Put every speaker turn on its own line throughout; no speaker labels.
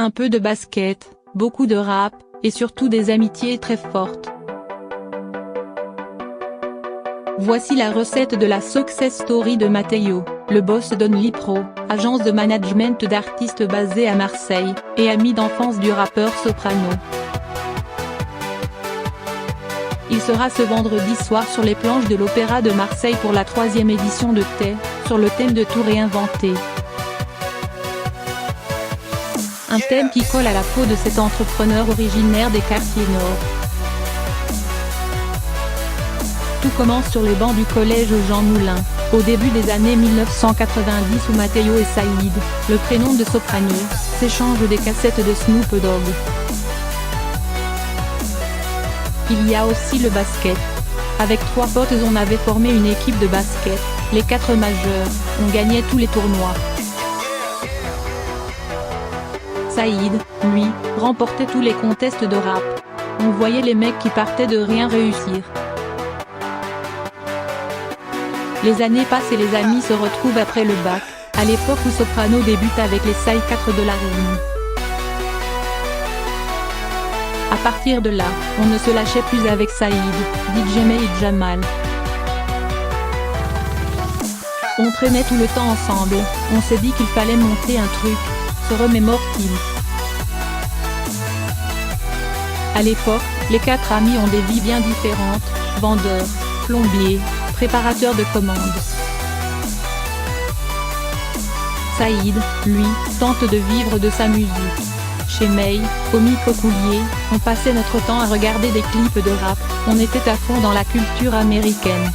Un peu de basket, beaucoup de rap, et surtout des amitiés très fortes. Voici la recette de la success story de Matteo, le boss d'Only Pro, agence de management d'artistes basée à Marseille, et ami d'enfance du rappeur Soprano. Il sera ce vendredi soir sur les planches de l'Opéra de Marseille pour la 3e édition de Thé, sur le thème de tout réinventer. Un thème qui colle à la peau de cet entrepreneur originaire des quartiers nord. Tout commence sur les bancs du collège Jean Moulin, au début des années 1990 où Matteo et Saïd, le prénom de Soprano, s'échangent des cassettes de Snoop Dogg. Il y a aussi le basket. Avec 3 potes on avait formé une équipe de basket, les 4 majeurs, on gagnait tous les tournois. Saïd, lui, remportait tous les contests de rap. On voyait les mecs qui partaient de rien réussir. Les années passent et les amis se retrouvent après le bac, à l'époque où Soprano débute avec les Saïd 4 de la Rime. À partir de là, on ne se lâchait plus avec Saïd, DJ May et Jamal. On traînait tout le temps ensemble, on s'est dit qu'il fallait monter un truc, se remémore-t-il. À l'époque, les 4 amis ont des vies bien différentes, vendeurs, plombiers, préparateurs de commandes. Saïd, lui, tente de vivre de sa musique. Chez May, au micro-coulier, on passait notre temps à regarder des clips de rap, on était à fond dans la culture américaine.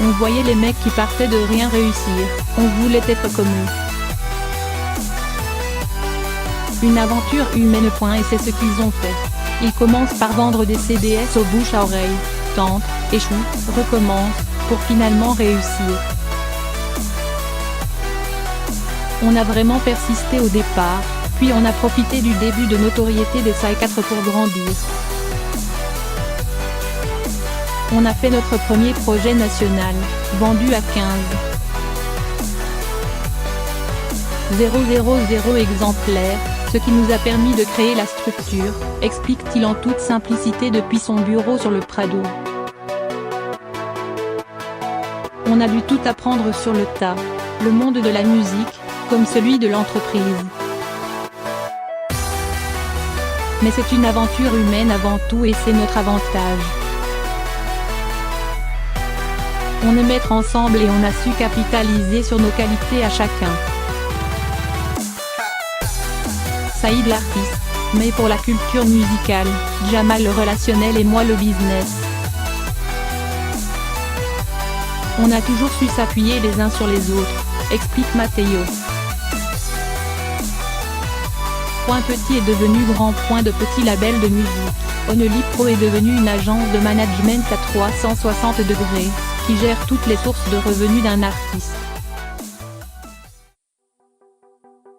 On voyait les mecs qui partaient de rien réussir, on voulait être comme eux. Une aventure humaine. Et c'est ce qu'ils ont fait. Ils commencent par vendre des CDS au bouche à oreille, tentent, échouent, recommencent, pour finalement réussir. On a vraiment persisté au départ, puis on a profité du début de notoriété des Saïd 4 pour grandir. On a fait notre premier projet national, vendu à 15,000 exemplaires, ce qui nous a permis de créer la structure, explique-t-il en toute simplicité depuis son bureau sur le Prado. On a dû tout apprendre sur le tas, le monde de la musique, comme celui de l'entreprise. Mais c'est une aventure humaine avant tout et c'est notre avantage. On aime être ensemble et on a su capitaliser sur nos qualités à chacun. Saïd l'artiste, mais pour la culture musicale, Jamal le relationnel et moi le business. On a toujours su s'appuyer les uns sur les autres, explique Matteo. Point Petit est devenu Grand. De petit label de musique, Only Pro est devenu une agence de management à 360 degrés, qui gère toutes les sources de revenus d'un artiste.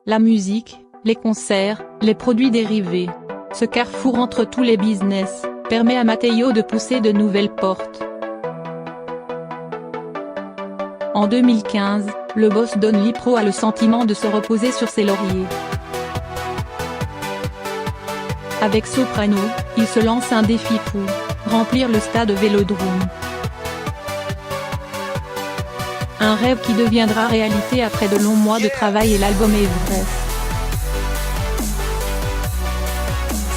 La musique, les concerts, les produits dérivés. Ce carrefour entre tous les business, permet à Matteo de pousser de nouvelles portes. En 2015, le boss d'Only Pro a le sentiment de se reposer sur ses lauriers. Avec Soprano, il se lance un défi fou, remplir le stade Vélodrome. Un rêve qui deviendra réalité après de longs mois de travail et l'album Everest.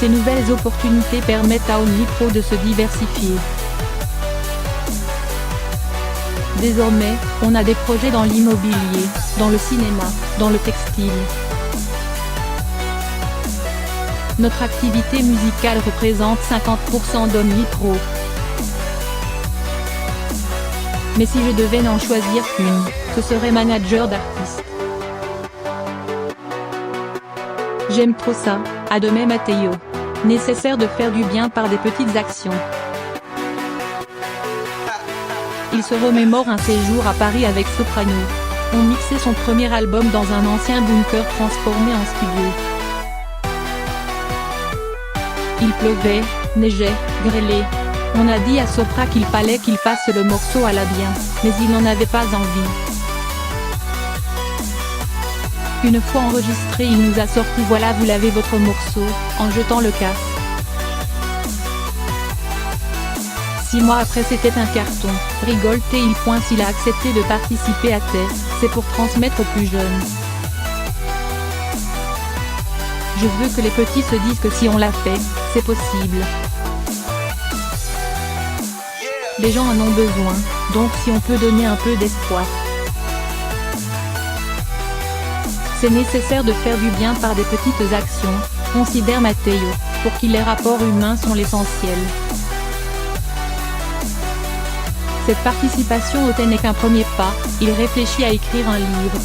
Ces nouvelles opportunités permettent à Only Pro de se diversifier. Désormais, on a des projets dans l'immobilier, dans le cinéma, dans le textile. Notre activité musicale représente 50% d'Only Pro. Mais si je devais n'en choisir qu'une, ce serait manager d'artistes. J'aime trop ça, admet Matteo. Nécessaire de faire du bien par des petites actions. Il se remémore un séjour à Paris avec Soprano. On mixait son premier album dans un ancien bunker transformé en studio. Il pleuvait, neigeait, grêlait. On a dit à Sopra qu'il fallait qu'il fasse le morceau à la bien, mais il n'en avait pas envie. Une fois enregistré, il nous a sorti « Voilà, vous l'avez votre morceau », en jetant le casque. 6 mois après, c'était un carton. Rigole t-il. S'il a accepté de participer à TED, c'est pour transmettre aux plus jeunes. Je veux que les petits se disent que si on l'a fait, c'est possible. Les gens en ont besoin, donc si on peut donner un peu d'espoir. C'est nécessaire de faire du bien par des petites actions, considère Matteo, pour qui les rapports humains sont l'essentiel. Cette participation au TED n'est qu'un premier pas, il réfléchit à écrire un livre.